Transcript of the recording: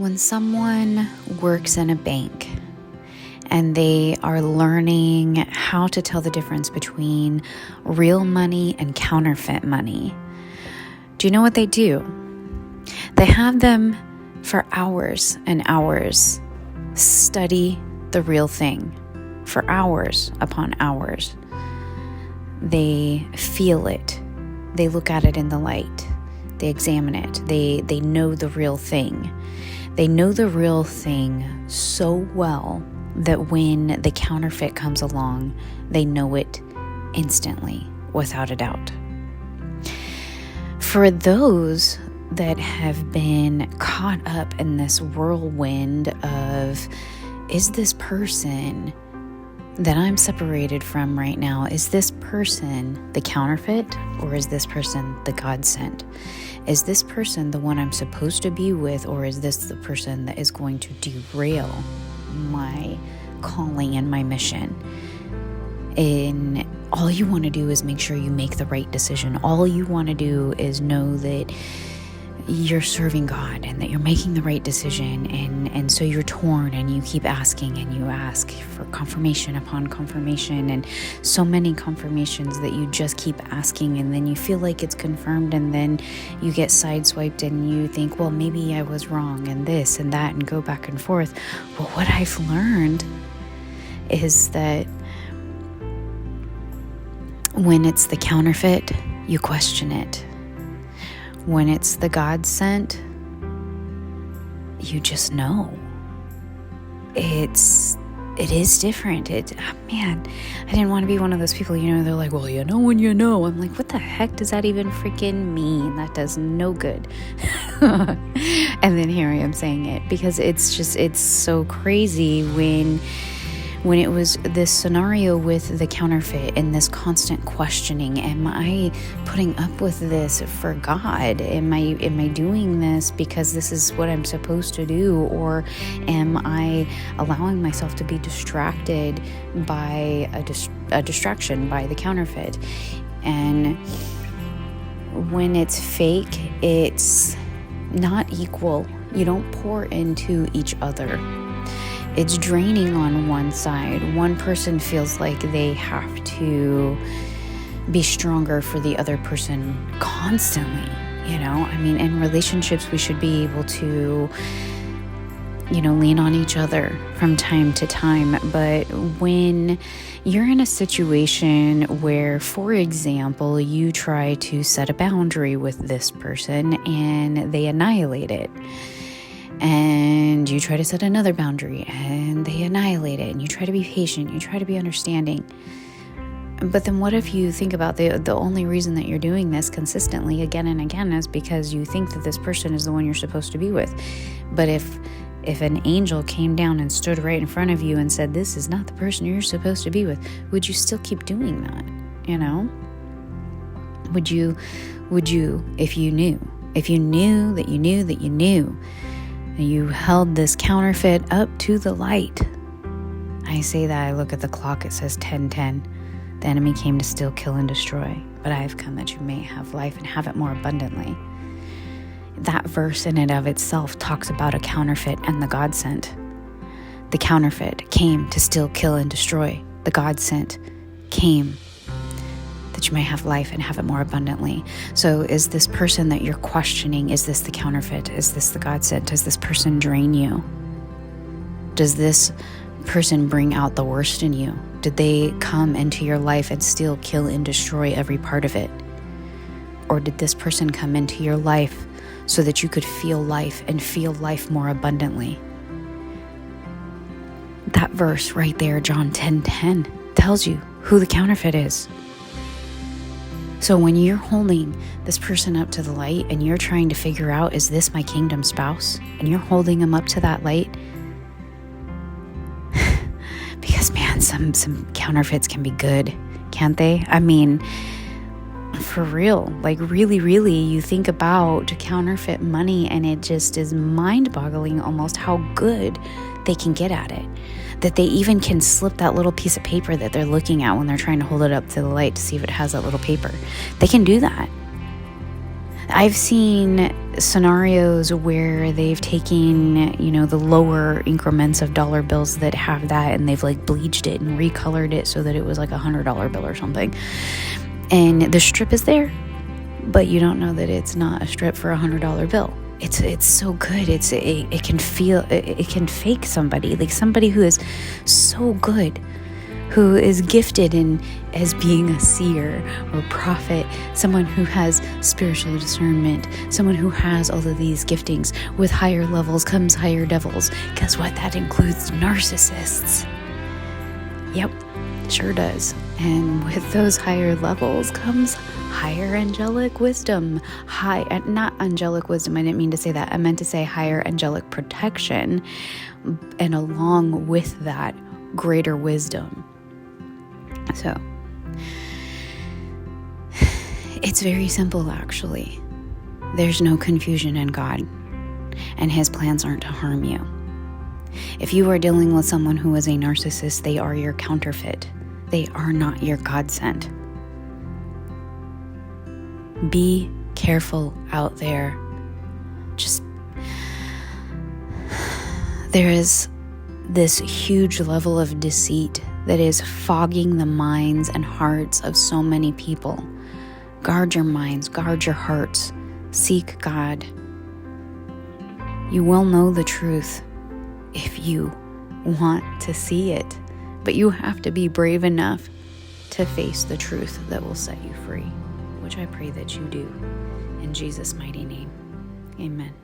When someone works in a bank and they are learning how to tell the difference between real money and counterfeit money, do you know what they do? They have them for hours and hours study the real thing for hours upon hours. They feel it. They look at it in the light. They examine it. They know the real thing. They know the real thing so well that when the counterfeit comes along, they know it instantly, without a doubt. For those that have been caught up in this whirlwind of, is this person that I'm separated from right now, is this person the counterfeit, or is this person the God sent? Is this person the one I'm supposed to be with, or is this the person that is going to derail my calling and my mission? And all you want to do is make sure you make the right decision. All you want to do is know that you're serving God and that you're making the right decision, and so you're torn and you keep asking and you ask for confirmation upon confirmation, and so many confirmations that you just keep asking, and then you feel like it's confirmed, and then you get sideswiped and you think, well, maybe I was wrong and this and that, and go back and forth. Well, what I've learned is that when it's the counterfeit, you question it. When it's the God sent, you just know. It is different. I didn't want to be one of those people, they're like, well, you know when you know. I'm like, what the heck does that even freaking mean? That does no good. And then here I am saying it because it's so crazy when it was this scenario with the counterfeit and this constant questioning. Am I putting up with this for God? Am I doing this because this is what I'm supposed to do? Or am I allowing myself to be distracted by a distraction, by the counterfeit? And when it's fake, it's not equal. You don't pour into each other. It's draining on one side. One person feels like they have to be stronger for the other person constantly, in relationships, we should be able to, lean on each other from time to time. But when you're in a situation where, for example, you try to set a boundary with this person and they annihilate it, and you try to set another boundary and they annihilate it, and you try to be patient, you try to be understanding. But then what if you think about the only reason that you're doing this consistently again and again is because you think that this person is the one you're supposed to be with? But if an angel came down and stood right in front of you and said, this is not the person you're supposed to be with, would you still keep doing that? Would you, if you knew that you knew that you knew, and you held this counterfeit up to the light? I say that, I look at the clock, it says 10:10. The enemy came to steal, kill, and destroy, but I have come that you may have life and have it more abundantly. That verse in and of itself talks about a counterfeit and the God sent. The counterfeit came to steal, kill, and destroy. The God sent came that you may have life and have it more abundantly. So is this person that you're questioning, is this the counterfeit? Is this the God sent? Does this person drain you? Does this person bring out the worst in you? Did they come into your life and steal, kill, and destroy every part of it? Or did this person come into your life so that you could feel life and feel life more abundantly? That verse right there, John 10:10, tells you who the counterfeit is. So when you're holding this person up to the light and you're trying to figure out, is this my kingdom spouse? And you're holding them up to that light, because man, some counterfeits can be good, can't they? For real, like really, really, you think about counterfeit money and it just is mind-boggling almost how good they can get at it. That they even can slip that little piece of paper that they're looking at when they're trying to hold it up to the light to see if it has that little paper. They can do that. I've seen scenarios where they've taken, the lower increments of dollar bills that have that, and they've like bleached it and recolored it so that it was like $100 bill or something. And the strip is there, but you don't know that it's not a strip for $100 bill. It's so good. It can fake somebody, like somebody who is so good, who is gifted in as being a seer or prophet, someone who has spiritual discernment, someone who has all of these giftings. With higher levels comes higher devils. Guess what? That includes narcissists. Yep, sure does. And with those higher levels comes higher angelic wisdom. Not angelic wisdom, I didn't mean to say that. I meant to say higher angelic protection, and along with that, greater wisdom. So, it's very simple, actually. There's no confusion in God, and His plans aren't to harm you. If you are dealing with someone who is a narcissist, they are your counterfeit. They are not your God sent. Be careful out there. There is this huge level of deceit that is fogging the minds and hearts of so many people. Guard your minds, guard your hearts, seek God. You will know the truth if you want to see it, but you have to be brave enough to face the truth that will set you free, which I pray that you do. In Jesus' mighty name, amen.